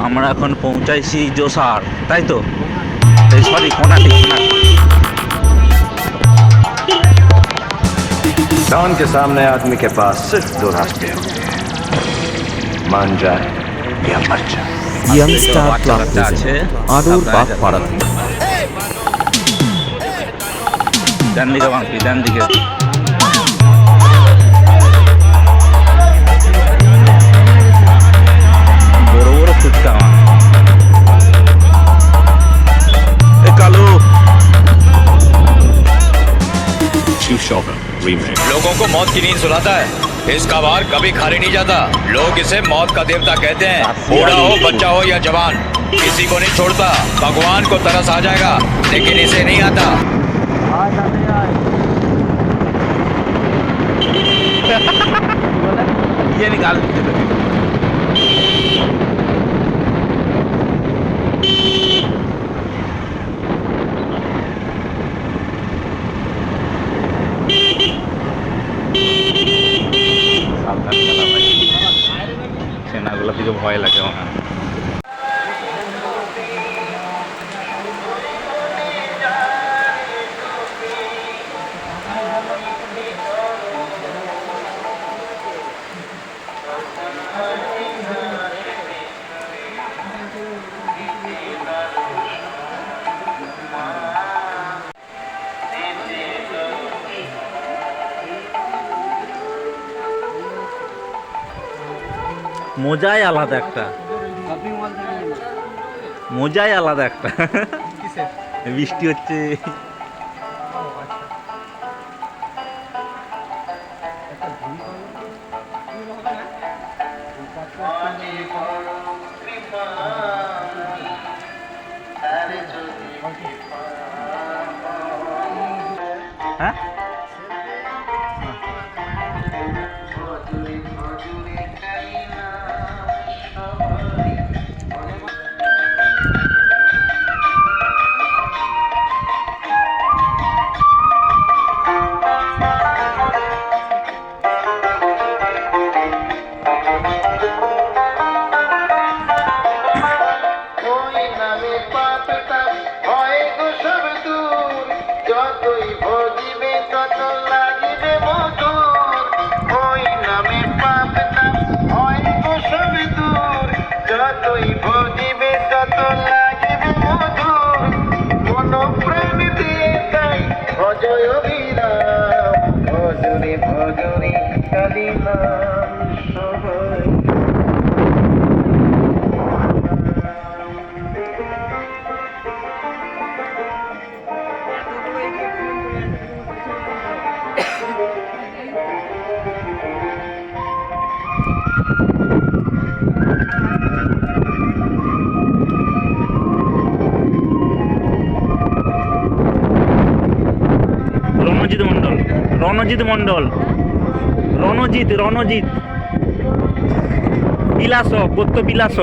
আমরা এখন পৌঁছাইছি জোসার, তাই তো? সরি, কোনাটি। डॉन के सामने आदमी के पास सिर्फ दो रास्ते होते हैं, मान जाए या मर जाए। ইয়াংস্টার ক্লাব আছে আদর বাগপাড়া থেকে। ডান দিকে বাঁকি, ডান দিকে। বড় বড় ফুচকা কালো। लोगों को मौत की नींद सुलाता है, इसका वार कभी खाली नहीं जाता। लोग इसे मौत का देवता कहते हैं। बूढ़ा हो, बच्चा हो या जवान, किसी को नहीं छोड़ता। भगवान को तरस आ जाएगा लेकिन इसे नहीं आता। ये निकाल সেনাগুলো থেকে ভয় লাগে আমার। মজাই আলাদা একটা, মজাই আলাদা একটা। বৃষ্টি হচ্ছে। হ্যাঁ, রণজিৎ মন্ডল, রণজিৎ বিলাস, কত বিলাস।